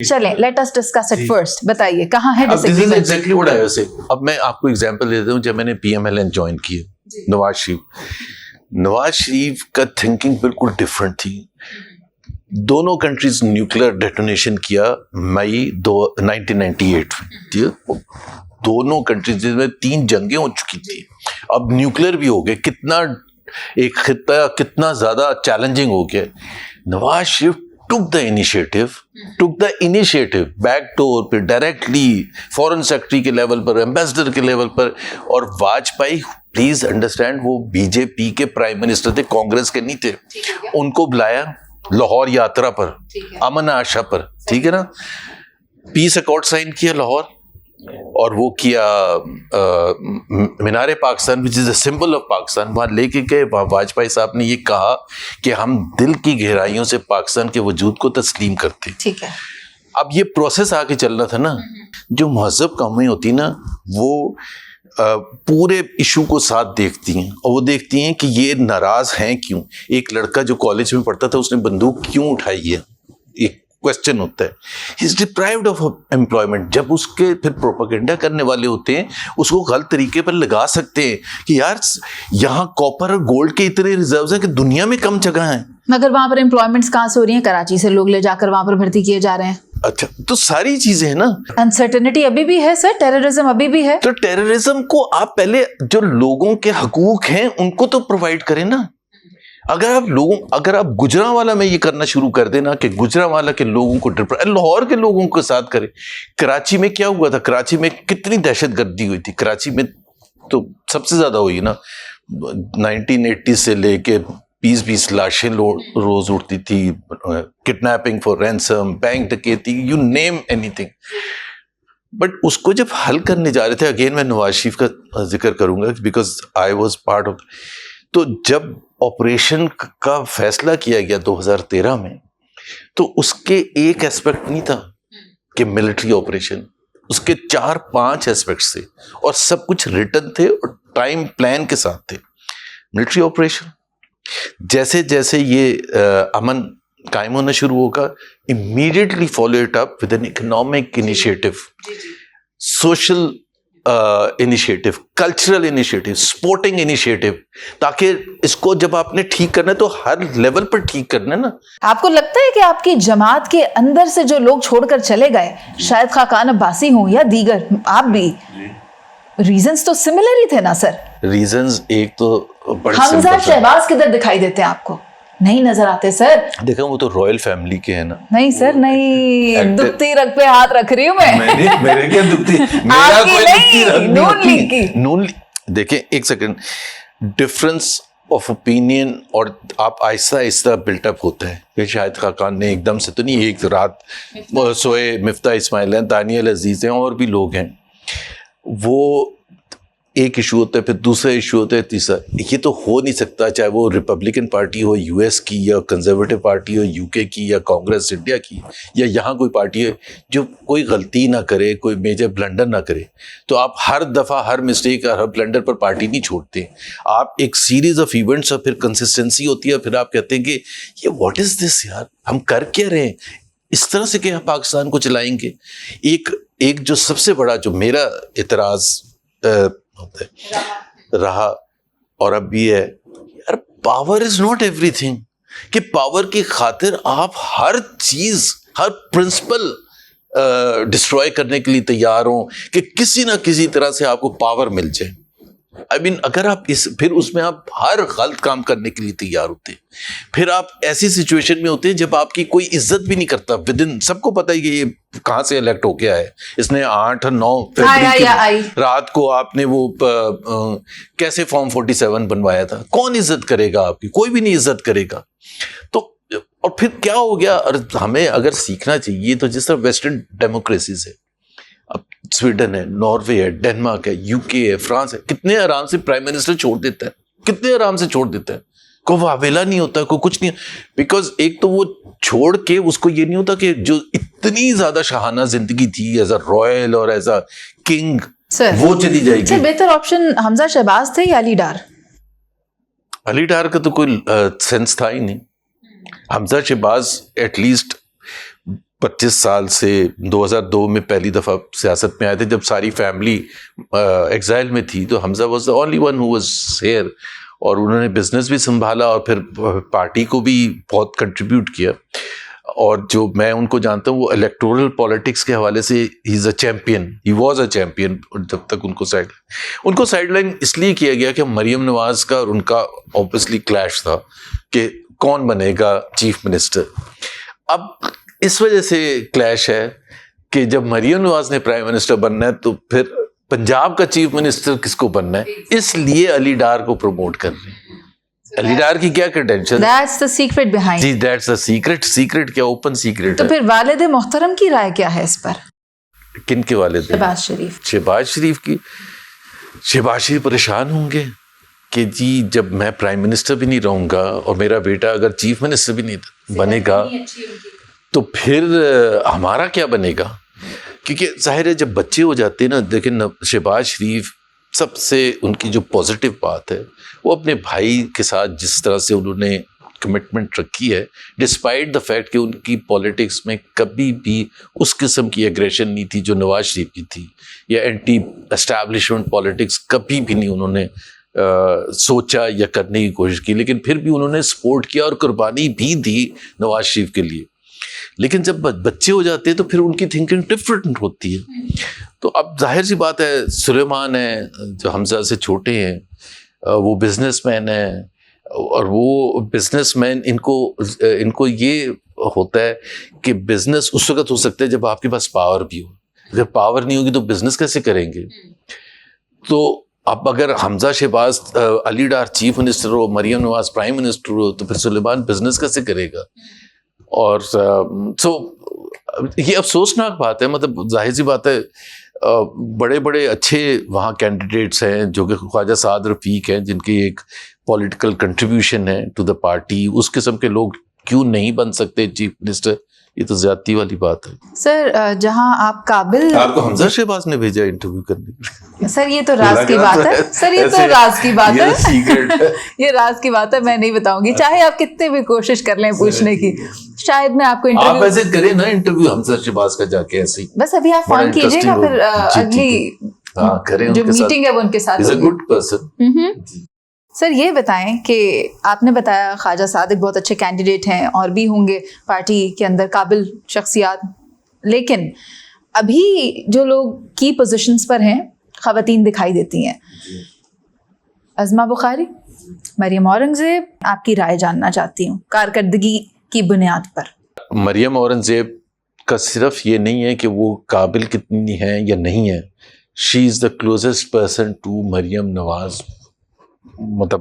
چلیں let us discuss it first. بتائیے کہاں ہے This is ڈسگریمنٹ؟ exactly what I was saying. اب میں آپ کو ایگزامپل دیتا ہوں. جب میں نے PMLN جوائن کی نواز شریف کا تھنکنگ بالکل ڈفرنٹ تھی. دونوں کنٹریز نیوکلیر ڈیٹونیشن کیا مئی 1998 میں. دونوں کنٹریز میں 3 جنگیں ہو چکی تھی, اب نیوکلیر بھی ہو گئے. کتنا ایک خطہ کتنا زیادہ چیلنجنگ ہو گیا. Nawaz Sharif took the initiative back door پہ ڈائریکٹلی فورن سیکرٹری کے لیول پر, ایمبیسڈر کے لیول پر. اور واجپئی پلیز انڈرسٹینڈ وہ بی جے پی کے پرائم منسٹر تھے, کانگریس کے نہیں تھے. ان کو بلایا لاہور یاترا پر, امن آشا پر, ٹھیک ہے نا. پیس ایکارڈ سائن کیا لاہور, اور وہ کیا مینار پاکستان وچ از اے سمبل آف پاکستان, وہاں لے کے گئے. واجپئی صاحب نے یہ کہا کہ ہم دل کی گہرائیوں سے پاکستان کے وجود کو تسلیم کرتے. ٹھیک ہے. اب یہ پروسیس آگے چلنا تھا نا. جو مہذب قومیں ہوتی نا وہ پورے ایشو کو ساتھ دیکھتی ہیں, اور وہ دیکھتی ہیں کہ یہ ناراض ہیں کیوں. ایک لڑکا جو کالج میں پڑھتا تھا اس نے بندوق کیوں اٹھائی ہے, ایک کوشچن ہوتا ہے. ہی از ڈپرائیوڈ آف امپلائمنٹ. جب اس کے پھر پروپیگنڈا کرنے والے ہوتے ہیں اس کو غلط طریقے پر لگا سکتے ہیں کہ یار یہاں کاپر اور گولڈ کے اتنے ریزروز ہیں کہ دنیا میں کم جگہ ہیں. مگر وہاں پر امپلائمنٹس کہاں سے ہو رہی ہیں؟ کراچی سے لوگ لے جا کر وہاں پر بھرتی کیے جا رہے ہیں. اچھا تو ساری چیزیں ہیں نا. انسرٹنٹی ابھی بھی ہے سر, ٹیررزم ابھی بھی ہے. تو ٹیررزم کو آپ پہلے جو لوگوں کے حقوق ہیں ان کو تو پرووائڈ کریں نا. اگر آپ گجرانوالا میں یہ کرنا شروع کر دیں نا کہ گجرانوالا کے لوگوں کو لاہور کے لوگوں کے ساتھ کریں. کراچی میں کیا ہوا تھا, کراچی میں کتنی دہشت گردی ہوئی تھی. کراچی میں تو سب سے زیادہ ہوئی نا. 1980 سے لے کے 20 لاشیں روز اٹھتی تھی. کڈنیپنگ فار رینسم, بینک ڈکیتی, یو نیم اینی تھنگ. بٹ اس کو جب حل کرنے جا رہے تھے, اگین میں نواز شریف کا ذکر کروں گا because I was part of. تو جب آپریشن کا فیصلہ کیا گیا 2013 میں, تو اس کے ایک ایسپیکٹ نہیں تھا کہ ملٹری آپریشن, اس کے 4-5 ایسپیکٹس تھے اور سب کچھ ریٹن تھے اور ٹائم پلان کے ساتھ تھے. ملٹری آپریشن جیسے جیسے یہ امن قائم ہونا شروع ہوگا, immediately follow it up with an economic initiative, social initiative, cultural initiative, supporting initiative, تاکہ اس کو جب آپ نے ٹھیک کرنا ہے تو ہر لیول پر ٹھیک کرنا ہے نا. آپ کو لگتا ہے کہ آپ کی جماعت کے اندر سے جو لوگ چھوڑ کر چلے گئے, شاید خاقان عباسی ہوں یا دیگر, آپ بھی, ریزنز تو سملر ہی تھے نا سر؟ ریزنز ایک تو حمزہ شہباز کدھر دکھائی دیتے ہیں آپ کو؟ نہیں نظر آتے سر. دیکھا وہ تو رائل فیملی کے ہیں نا. نہیں سر, نہیں, دبتی رگ پہ ہاتھ رکھ رہی ہوں میں. میرے کیا دبتی, میرا کوئی دبتی رگ نہیں. دیکھیں ایک سیکنڈ, ڈفرنس آف اوپینین اور آپ آہستہ آہستہ بلٹ اپ ہوتا ہے. کہ شاہد خاقان نے ایک دم سے تو نہیں ایک رات سوئے, مفتاح اسماعیل ہیں, دانیال عزیز ہیں, اور بھی لوگ ہیں. وہ ایک ایشو ہوتا ہے, پھر دوسرا ایشو ہوتا ہے, تیسرا. یہ تو ہو نہیں سکتا, چاہے وہ ریپبلکن پارٹی ہو یو ایس کی, یا کنزرویٹو پارٹی ہو یو کے کی, یا کانگریس انڈیا کی, یا یہاں کوئی پارٹی ہے جو کوئی غلطی نہ کرے, کوئی میجر بلنڈر نہ کرے. تو آپ ہر دفعہ ہر مسٹیک اور ہر بلنڈر پر پارٹی نہیں چھوڑتے. آپ ایک سیریز آف ایونٹس اور پھر کنسسٹنسی ہوتی ہے, پھر آپ کہتے ہیں کہ یہ واٹ از دس یار, ہم کر کیا رہے ہیں, اس طرح سے کہ ہم پاکستان کو چلائیں گے. ایک جو سب سے بڑا جو میرا اعتراض رہا اور اب بھی ہے, یار power is not every thing. کہ پاور کی خاطر آپ ہر چیز, ہر پرنسپل ڈسٹروائے کرنے کے لیے تیار ہوں کہ کسی نہ کسی طرح سے آپ کو پاور مل جائے. آئی مین اگر آپ پھر اس میں آپ ہر غلط کام کرنے کے لیے تیار ہوتے ہیں. پھر آپ ایسی سچویشن میں ہوتے ہیں جب آپ کی کوئی عزت بھی نہیں کرتا. ودن سب کو پتہ ہے کہ یہ کہاں سے الیکٹ ہو کے آئے. اس نے 8 اور 9 فروری کی رات کو آپ نے وہ کیسے فارم 47 بنوایا تھا. کون عزت کرے گا آپ کی؟ کوئی بھی نہیں عزت کرے گا. تو اور پھر کیا ہو گیا. اور ہمیں اگر سیکھنا چاہیے تو جس طرح ویسٹرن ڈیموکریسیز ہے, اب سویڈن ہے, ناروے ہے, ڈینمارک ہے, یو کے ہے, فرانس ہے, کتنے آرام سے پرائم منسٹر چھوڑ دیتا ہے, کتنے آرام سے چھوڑ دیتا ہے. کوئی واویلا نہیں ہوتا, کوئی کچھ نہیں. بیکاز ایک تو وہ چھوڑ کے اس کو یہ نہیں ہوتا کہ جو اتنی زیادہ شاہانہ زندگی تھی ایز اے رائل اور ایز اے کنگ, وہ چلی جائے گی. بہتر آپشن حمزہ شہباز تھے یا علی ڈار؟ علی ڈار کا تو کوئی سینس تھا ہی نہیں. حمزہ شہباز ایٹ لیسٹ 25 سال سے 2002 میں پہلی دفعہ سیاست میں آئے تھے جب ساری فیملی ایگزائل میں تھی, تو Hamza was the only one who was here, اور انہوں نے بزنس بھی سنبھالا اور پھر پارٹی کو بھی بہت کنٹریبیوٹ کیا. اور جو میں ان کو جانتا ہوں وہ الیکٹورل پالیٹکس کے حوالے سے he is a champion, he was a champion. جب تک ان کو سائڈ لائن اس لیے کیا گیا کہ مریم نواز کا اور ان کا اوبویسلی کلیش تھا کہ کون بنے گا چیف منسٹر. اب اس وجہ سے کلیش ہے کہ جب مریم نواز نے پرائم منسٹر بننا ہے تو پھر پنجاب کا چیف منسٹر کس کو بننا ہے, اس لیے علی ڈار کو پروموٹ کر رہے ہیں. علی ڈار کی کیا credential? That's the secret behind. جی دیٹس the secret کیا اوپن سیکرٹ تو پھر والد محترم کی رائے کیا ہے اس پر؟ کن کے والد؟ شہباز شریف. شہباز شریف کی. شہباز شریف پریشان ہوں گے کہ جی جب میں پرائم منسٹر بھی نہیں رہوں گا اور میرا بیٹا اگر چیف منسٹر بھی نہیں بنے گا تو پھر ہمارا کیا بنے گا. کیونکہ ظاہر ہے جب بچے ہو جاتے ہیں نا, دیکھیں شہباز شریف سب سے ان کی جو پازیٹیو بات ہے وہ اپنے بھائی کے ساتھ جس طرح سے انہوں نے کمٹمنٹ رکھی ہے, ڈسپائٹ دا فیکٹ کہ ان کی پالیٹکس میں کبھی بھی اس قسم کی ایگریشن نہیں تھی جو نواز شریف کی تھی, یا اینٹی اسٹیبلشمنٹ پالیٹکس کبھی بھی نہیں انہوں نے سوچا یا کرنے کی کوشش کی, لیکن پھر بھی انہوں نے سپورٹ کیا اور قربانی بھی دی نواز شریف کے لیے. لیکن جب بچے ہو جاتے ہیں تو پھر ان کی تھنکنگ ڈفرینٹ ہوتی ہے. تو اب ظاہر سی بات ہے سلیمان ہے جو حمزہ سے چھوٹے ہیں, وہ بزنس مین ہیں, اور وہ بزنس مین ان کو یہ ہوتا ہے کہ بزنس اس وقت ہو سکتا ہے جب آپ کے پاس پاور بھی ہو. اگر پاور نہیں ہوگی تو بزنس کیسے کریں گے؟ تو اب اگر حمزہ شہباز علی ڈار چیف منسٹر ہو, مریم نواز پرائم منسٹر ہو, تو پھر سلیمان بزنس کیسے کرے گا؟ اور سو یہ افسوسناک بات ہے. مطلب ظاہر سی بات ہے بڑے بڑے اچھے وہاں کینڈیڈیٹس ہیں جو کہ خواجہ سعد رفیق ہیں جن کی ایک پولیٹیکل کنٹریبیوشن ہے ٹو دا پارٹی, اس قسم کے لوگ کیوں نہیں بن سکتے چیف منسٹر؟ یہ تو زیادتی والی بات ہے. سر جہاں آپ قابل, آپ کو حمزہ شہباز نے بھیجا انٹرویو کرنے؟ سر یہ تو راز کی بات ہے. سر یہ تو راز کی بات ہے, یہ راز کی بات ہے, میں نہیں بتاؤں گی چاہے آپ کتنے بھی کوشش کر لیں پوچھنے کی. شاید میں آپ کو آپ ایسے کریں نا انٹرویو حمزہ شہباز کا جا کے ایسے ہی, بس ابھی آپ فون کیجیے گا, پھر اگلی جو میٹنگ ہے وہ ان کے ساتھ. از اے گڈ پرسن. سر یہ بتائیں کہ آپ نے بتایا خواجہ صادق بہت اچھے کینڈیڈیٹ ہیں اور بھی ہوں گے پارٹی کے اندر قابل شخصیات, لیکن ابھی جو لوگ کی پوزیشنز پر ہیں خواتین دکھائی دیتی ہیں. عظمیٰ بخاری, مریم اورنگزیب, آپ کی رائے جاننا چاہتی ہوں کارکردگی کی بنیاد پر. مریم اورنگزیب کا صرف یہ نہیں ہے کہ وہ قابل کتنی ہیں یا نہیں ہے, شی از the closest person to Maryam Nawaz. مطلب